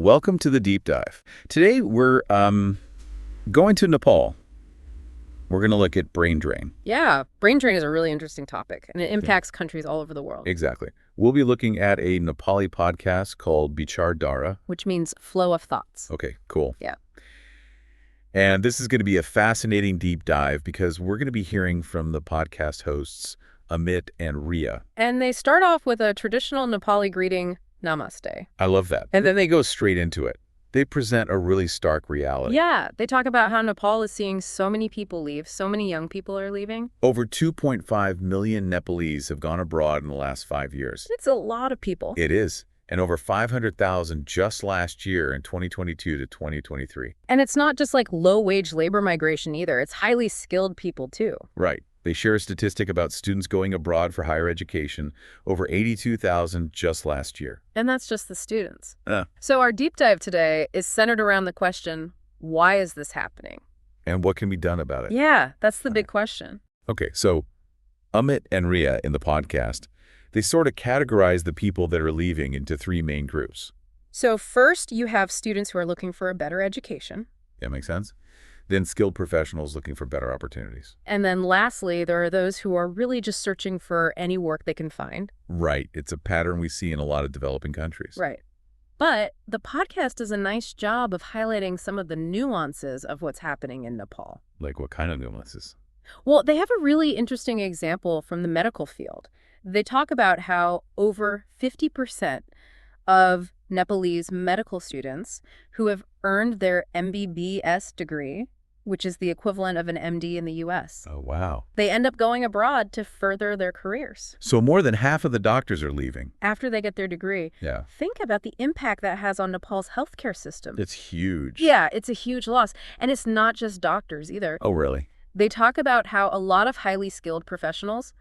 Welcome to the deep dive. Today we're going to Nepal. We're going to look at brain drain. Yeah, brain drain is a really interesting topic, and it impacts countries all over the world. Exactly. We'll be looking at a Nepali podcast called Bichaar Dhaara. Which means flow of thoughts. Okay, cool. Yeah. And this is going to be a fascinating deep dive because we're going to be hearing from the podcast hosts, Amit and Ria. And they start off with a traditional Nepali greeting, Namaste. I love that. And then they go straight into it. They present a really stark reality. Yeah, they talk about how Nepal is seeing so many people leave, so many young people are leaving. Over 2.5 million Nepalese have gone abroad in the last 5 years. It's a lot of people. It is. And over 500,000 just last year in 2022 to 2023. And it's not just like low-wage labor migration either. It's highly skilled people too. Right. They share a statistic about students going abroad for higher education, over 82,000 just last year. And that's just the students. So our deep dive today is centered around the question, why is this happening? And what can be done about it? Yeah, that's the big question. Okay, so Amit and Ria in the podcast, they sort of categorize the people that are leaving into three main groups. So first, you have students who are looking for a better education. That makes sense? Then skilled professionals looking for better opportunities. And then lastly, there are those who are really just searching for any work they can find. Right. It's a pattern we see in a lot of developing countries. Right. But the podcast does a nice job of highlighting some of the nuances of what's happening in Nepal. Like what kind of nuances? Well, they have a really interesting example from the medical field. They talk about how over 50% of Nepalese medical students who have earned their MBBS degree, which is the equivalent of an MD in the U.S. Oh, wow. They end up going abroad to further their careers. So more than half of the doctors are leaving. After they get their degree. Yeah. Think about the impact that has on Nepal's healthcare system. It's huge. Yeah, it's a huge loss. And it's not just doctors either. Oh, really? They talk about how a lot of highly skilled professionals,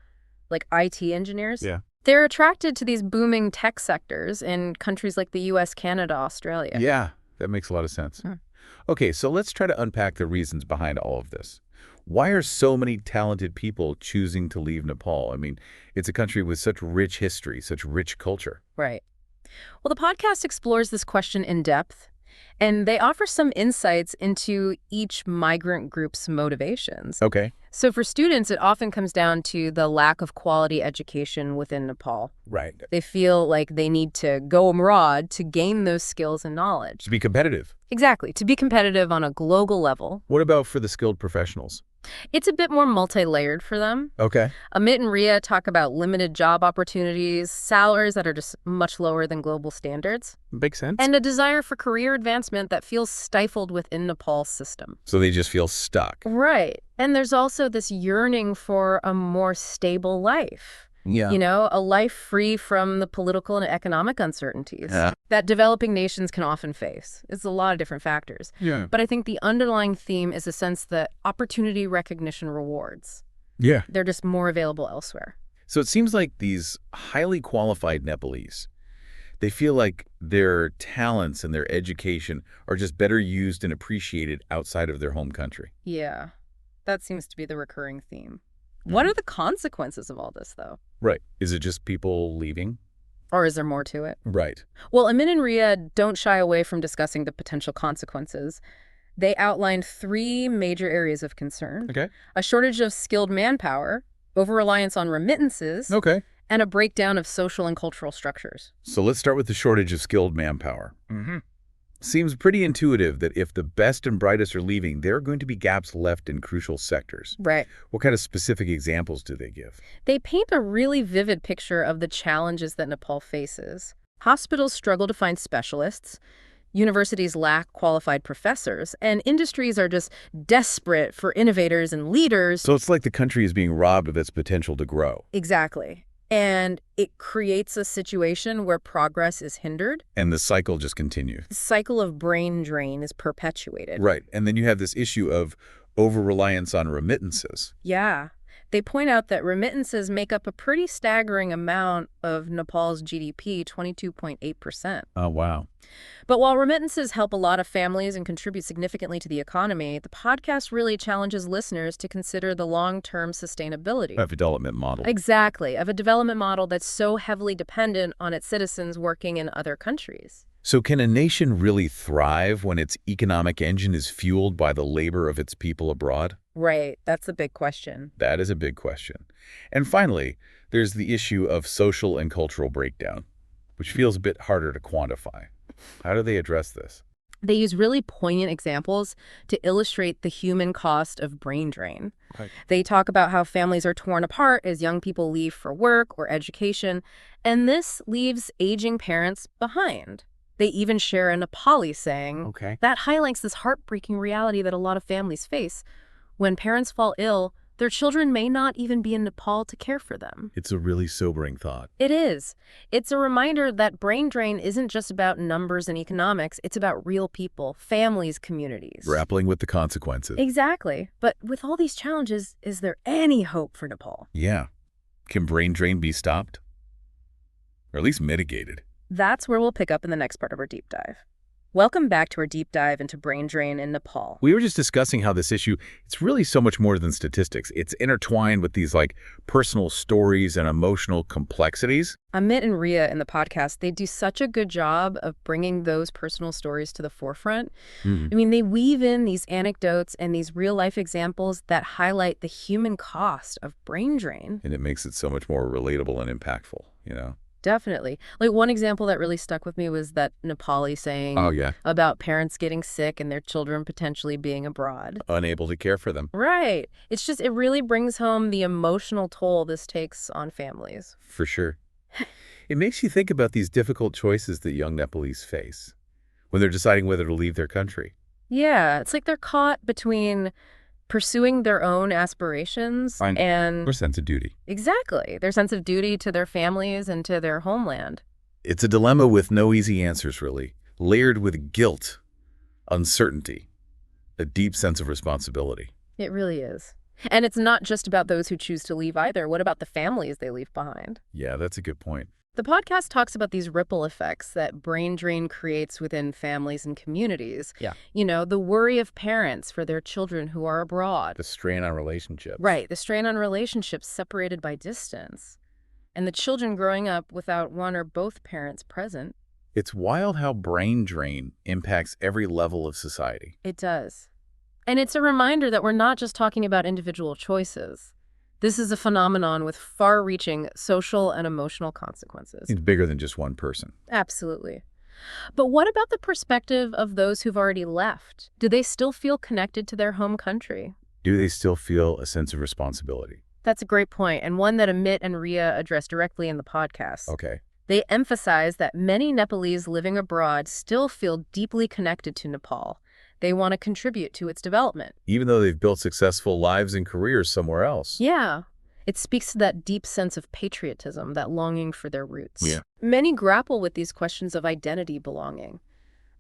like IT engineers, Yeah. they're attracted to these booming tech sectors in countries like the U.S., Canada, Australia. Yeah, that makes a lot of sense. Okay, so let's try to unpack the reasons behind all of this. Why are so many talented people choosing to leave Nepal? I mean, it's a country with such rich history, such rich culture. Right. Well, the podcast explores this question in depth, and they offer some insights into each migrant group's motivations. Okay. So for students, it often comes down to the lack of quality education within Nepal. Right. They feel like they need to go abroad to gain those skills and knowledge. To be competitive. Exactly, to be competitive on a global level. What about for the skilled professionals? It's a bit more multi-layered for them. Okay. Amit and Ria talk about limited job opportunities, salaries that are just much lower than global standards, Makes sense. and a desire for career advancement that feels stifled within Nepal's system. So they just feel stuck. Right. And there's also this yearning for a more stable life. Yeah. You know, a life free from the political and economic uncertainties Yeah. that developing nations can often face. It's a lot of different factors. Yeah. But I think the underlying theme is a sense that opportunity recognition rewards. Yeah. They're just more available elsewhere. So it seems like these highly qualified Nepalese, they feel like their talents and their education are just better used and appreciated outside of their home country. Yeah, that seems to be the recurring theme. What are the consequences of all this, though? Right. Is it just people leaving? Or is there more to it? Right. Well, Amit and Ria don't shy away from discussing the potential consequences. They outlined three major areas of concern. Okay. A shortage of skilled manpower, over-reliance on remittances, Okay. and a breakdown of social and cultural structures. So let's start with the shortage of skilled manpower. Seems pretty intuitive that if the best and brightest are leaving, there are going to be gaps left in crucial sectors. Right. What kind of specific examples do they give? They paint a really vivid picture of the challenges that Nepal faces. Hospitals struggle to find specialists, universities lack qualified professors, and industries are just desperate for innovators and leaders. So it's like the country is being robbed of its potential to grow. Exactly. And it creates a situation where progress is hindered. And the cycle just continues. The cycle of brain drain is perpetuated. Right. And then you have this issue of over-reliance on remittances. Yeah. They point out that remittances make up a pretty staggering amount of Nepal's GDP, 22.8%. Oh, wow. But while remittances help a lot of families and contribute significantly to the economy, the podcast really challenges listeners to consider the long-term sustainability. Of a development model. Exactly, of a development model that's so heavily dependent on its citizens working in other countries. So can a nation really thrive when its economic engine is fueled by the labor of its people abroad? Right, that's a big question. That is a big question. And finally, there's the issue of social and cultural breakdown, which feels a bit harder to quantify. How do they address this? They use really poignant examples to illustrate the human cost of brain drain. Right. They talk about how families are torn apart as young people leave for work or education, and this leaves aging parents behind. They even share a Nepali saying Okay. that highlights this heartbreaking reality that a lot of families face. When parents fall ill, their children may not even be in Nepal to care for them. It's a really sobering thought. It is. It's a reminder that brain drain isn't just about numbers and economics. It's about real people, families, communities. Grappling with the consequences. Exactly. But with all these challenges, is there any hope for Nepal? Yeah. Can brain drain be stopped? Or at least mitigated? That's where we'll pick up in the next part of our deep dive. Welcome back to our deep dive into brain drain in Nepal. We were just discussing how this issue, it's really so much more than statistics. It's intertwined with these personal stories and emotional complexities. Amit and Ria in the podcast, they do such a good job of bringing those personal stories to the forefront. I mean, they weave in these anecdotes and these real-life examples that highlight the human cost of brain drain. And it makes it so much more relatable and impactful, you know? Definitely. One example that really stuck with me was that Nepali saying about parents getting sick and their children potentially being abroad. Unable to care for them. Right. It's just, it really brings home the emotional toll this takes on families. For sure. It makes you think about these difficult choices that young Nepalese face when they're deciding whether to leave their country. Yeah, it's like they're caught between pursuing their own aspirations and Or sense of duty. exactly, their sense of duty to their families and to their homeland. It's a dilemma with no easy answers, really. Layered with guilt, uncertainty, a deep sense of responsibility. It really is. And it's not just about those who choose to leave either. What about the families they leave behind? Yeah, that's a good point. The podcast talks about these ripple effects that brain drain creates within families and communities. Yeah. You know, the worry of parents for their children who are abroad. The strain on relationships. Right, the strain on relationships separated by distance. And the children growing up without one or both parents present. It's wild how brain drain impacts every level of society. It does. And it's a reminder that we're not just talking about individual choices. This is a phenomenon with far-reaching social and emotional consequences. It's bigger than just one person. Absolutely. But what about the perspective of those who've already left? Do they still feel connected to their home country? Do they still feel a sense of responsibility? That's a great point, and one that Amit and Ria address directly in the podcast. Okay. They emphasize that many Nepalese living abroad still feel deeply connected to Nepal. They want to contribute to its development. Even though they've built successful lives and careers somewhere else. Yeah. It speaks to that deep sense of patriotism, that longing for their roots. Yeah. Many grapple with these questions of identity belonging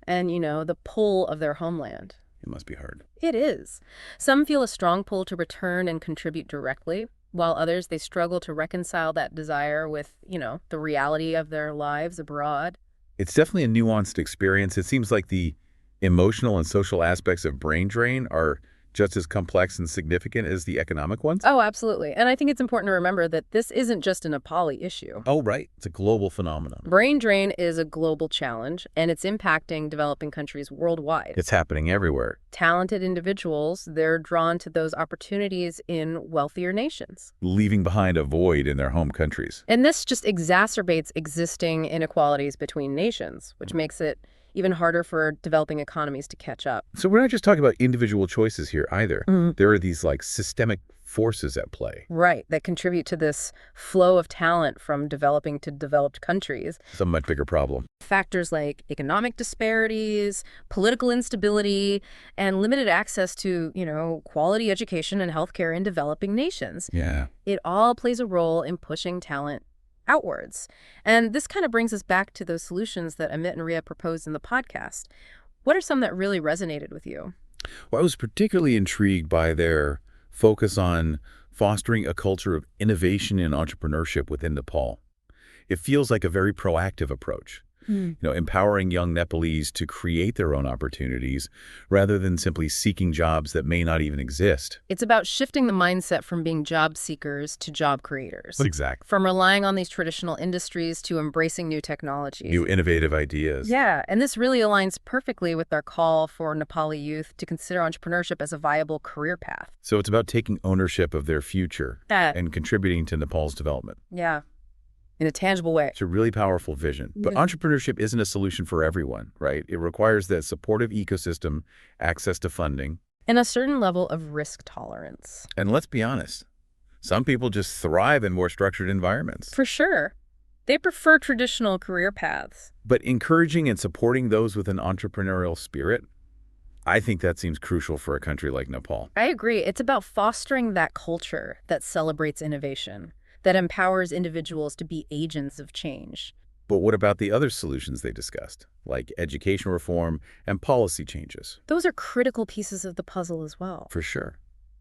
and, the pull of their homeland. It must be hard. It is. Some feel a strong pull to return and contribute directly, while others, they struggle to reconcile that desire with, the reality of their lives abroad. It's definitely a nuanced experience. It seems like the emotional and social aspects of brain drain are just as complex and significant as the economic ones? Oh, absolutely. And I think it's important to remember that this isn't just a Nepali issue. Oh, right. It's a global phenomenon. Brain drain is a global challenge, and it's impacting developing countries worldwide. It's happening everywhere. Talented individuals, they're drawn to those opportunities in wealthier nations. Leaving behind a void in their home countries. And this just exacerbates existing inequalities between nations, which makes it even harder for developing economies to catch up. So we're not just talking about individual choices here either. There are these systemic forces at play. Right, that contribute to this flow of talent from developing to developed countries. It's a much bigger problem. Factors like economic disparities, political instability, and limited access to, quality education and healthcare in developing nations. Yeah. It all plays a role in pushing talent outwards. And this kind of brings us back to those solutions that Amit and Ria proposed in the podcast. What are some that really resonated with you? Well, I was particularly intrigued by their focus on fostering a culture of innovation and entrepreneurship within Nepal. It feels like a very proactive approach. empowering young Nepalese to create their own opportunities rather than simply seeking jobs that may not even exist. It's about shifting the mindset from being job seekers to job creators. Exactly. From relying on these traditional industries to embracing new technologies. New innovative ideas. Yeah, and this really aligns perfectly with our call for Nepali youth to consider entrepreneurship as a viable career path. So it's about taking ownership of their future and contributing to Nepal's development. Yeah, in a tangible way. It's a really powerful vision. But entrepreneurship isn't a solution for everyone, right? It requires that supportive ecosystem, access to funding, and a certain level of risk tolerance. And let's be honest, some people just thrive in more structured environments. For sure. They prefer traditional career paths. But encouraging and supporting those with an entrepreneurial spirit, I think that seems crucial for a country like Nepal. I agree. It's about fostering that culture that celebrates innovation, that empowers individuals to be agents of change. But what about the other solutions they discussed, like education reform and policy changes? Those are critical pieces of the puzzle as well. For sure.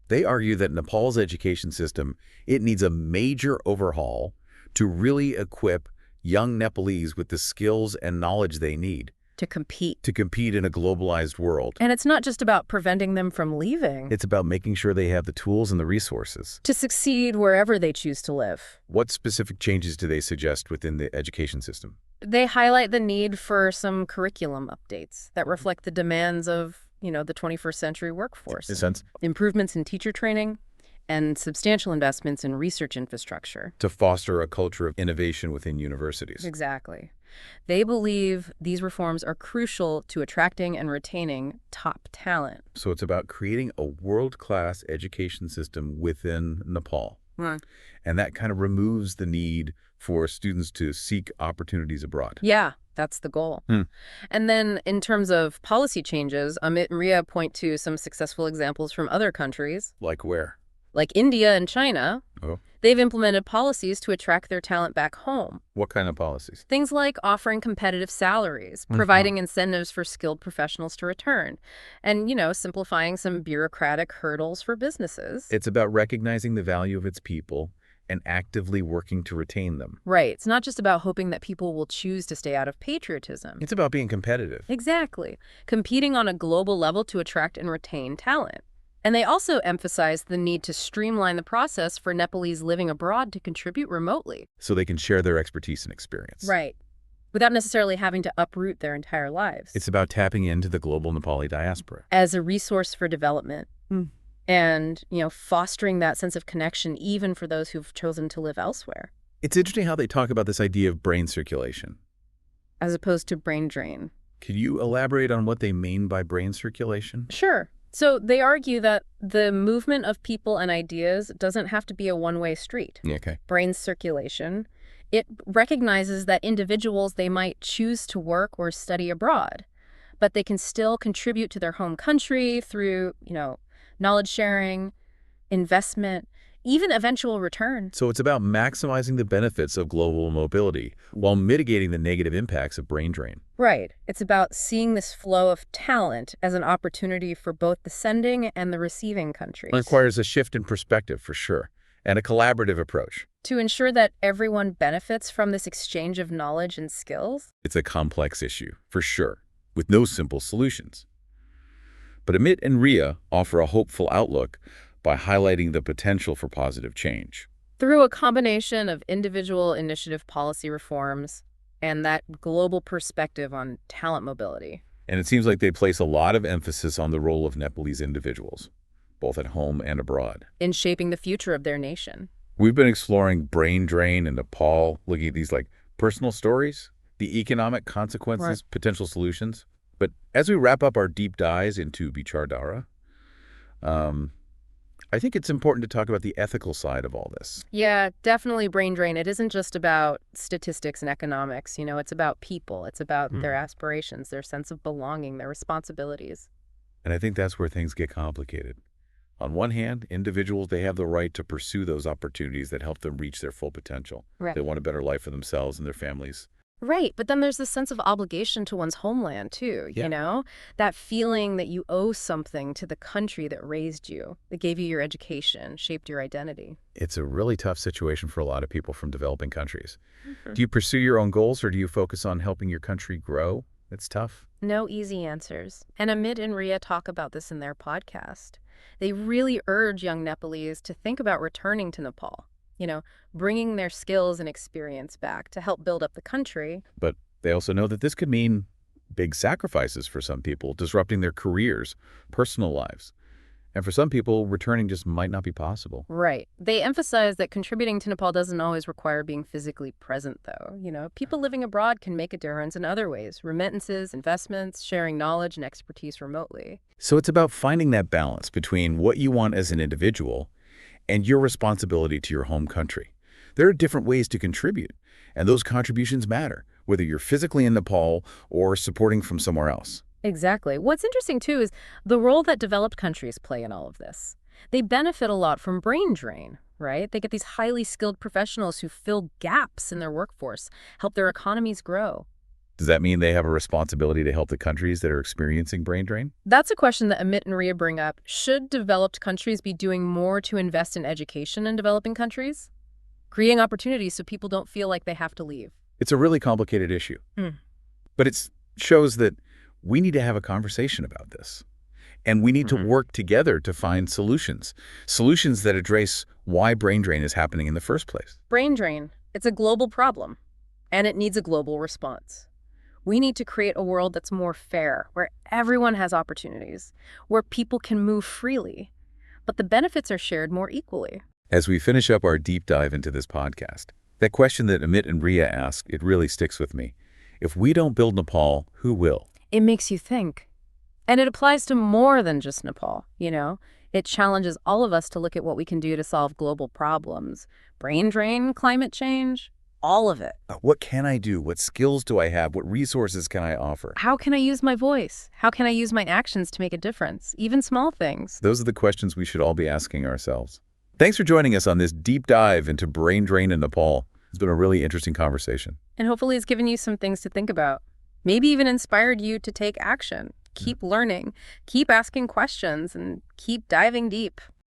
They argue that Nepal's education system, it needs a major overhaul to really equip young Nepalese with the skills and knowledge they need. To compete in a globalized world. And it's not just about preventing them from leaving. It's about making sure they have the tools and the resources to succeed wherever they choose to live. What specific changes do they suggest within the education system? They highlight the need for some curriculum updates that reflect the demands of, the 21st century workforce. In a sense. Improvements in teacher training and substantial investments in research infrastructure. To foster a culture of innovation within universities. Exactly. They believe these reforms are crucial to attracting and retaining top talent. So it's about creating a world-class education system within Nepal. Right. And that kind of removes the need for students to seek opportunities abroad. Yeah, that's the goal. And then in terms of policy changes, Amit and Ria point to some successful examples from other countries. Like where? Like India and China. Oh. They've implemented policies to attract their talent back home. What kind of policies? Things like offering competitive salaries, providing incentives for skilled professionals to return, and, simplifying some bureaucratic hurdles for businesses. It's about recognizing the value of its people and actively working to retain them. Right. It's not just about hoping that people will choose to stay out of patriotism. It's about being competitive. Exactly. Competing on a global level to attract and retain talent. And they also emphasize the need to streamline the process for Nepalese living abroad to contribute remotely. So they can share their expertise and experience. Right. Without necessarily having to uproot their entire lives. It's about tapping into the global Nepali diaspora. As a resource for development. And, fostering that sense of connection even for those who've chosen to live elsewhere. It's interesting how they talk about this idea of brain circulation. As opposed to brain drain. Could you elaborate on what they mean by brain circulation? Sure. So they argue that the movement of people and ideas doesn't have to be a one-way street. Okay. Brain circulation, it recognizes that individuals, they might choose to work or study abroad, but they can still contribute to their home country through, knowledge sharing, investment, even eventual return. So it's about maximizing the benefits of global mobility while mitigating the negative impacts of brain drain. Right. It's about seeing this flow of talent as an opportunity for both the sending and the receiving countries. It requires a shift in perspective, for sure, and a collaborative approach. To ensure that everyone benefits from this exchange of knowledge and skills. It's a complex issue, for sure, with no simple solutions. But Amit and Ria offer a hopeful outlook by highlighting the potential for positive change. Through a combination of individual initiative policy reforms and that global perspective on talent mobility. And it seems like they place a lot of emphasis on the role of Nepalese individuals, both at home and abroad. In shaping the future of their nation. We've been exploring brain drain in Nepal, looking at these personal stories, the economic consequences, potential solutions. But as we wrap up our deep dives into Bichaar Dhaara, I think it's important to talk about the ethical side of all this. Yeah, definitely brain drain. It isn't just about statistics and economics. It's about people. It's about their aspirations, their sense of belonging, their responsibilities. And I think that's where things get complicated. On one hand, individuals, they have the right to pursue those opportunities that help them reach their full potential. Right. They want a better life for themselves and their families. Right, but then there's this sense of obligation to one's homeland, too, Yeah. you know? That feeling that you owe something to the country that raised you, that gave you your education, shaped your identity. It's a really tough situation for a lot of people from developing countries. Mhm. Do you pursue your own goals or do you focus on helping your country grow? It's tough. No easy answers. And Amit and Ria talk about this in their podcast. They really urge young Nepalese to think about returning to Nepal, bringing their skills and experience back to help build up the country. But they also know that this could mean big sacrifices for some people, disrupting their careers, personal lives. And for some people, returning just might not be possible. Right. They emphasize that contributing to Nepal doesn't always require being physically present, though. People living abroad can make a difference in other ways: remittances, investments, sharing knowledge and expertise remotely. So it's about finding that balance between what you want as an individual and your responsibility to your home country. There are different ways to contribute, and those contributions matter, whether you're physically in Nepal or supporting from somewhere else. Exactly. What's interesting, too, is the role that developed countries play in all of this. They benefit a lot from brain drain, right? They get these highly skilled professionals who fill gaps in their workforce, help their economies grow. Does that mean they have a responsibility to help the countries that are experiencing brain drain? That's a question that Amit and Ria bring up. Should developed countries be doing more to invest in education in developing countries? Creating opportunities so people don't feel like they have to leave. It's a really complicated issue. Mm. But it shows that we need to have a conversation about this. And we need to work together to find solutions that address why brain drain is happening in the first place. Brain drain. It's a global problem, and it needs a global response. We need to create a world that's more fair, where everyone has opportunities, where people can move freely, but the benefits are shared more equally. As we finish up our deep dive into this podcast, that question that Amit and Ria asked, it really sticks with me. If we don't build Nepal, who will? It makes you think. And it applies to more than just Nepal, It challenges all of us to look at what we can do to solve global problems. Brain drain, climate change, all of it. What can I do? What skills do I have? What resources can I offer? How can I use my voice? How can I use my actions to make a difference? Even small things. Those are the questions we should all be asking ourselves. Thanks for joining us on this deep dive into brain drain in Nepal. It's been a really interesting conversation. And hopefully it's given you some things to think about. Maybe even inspired you to take action. Keep learning, keep asking questions, and keep diving deep.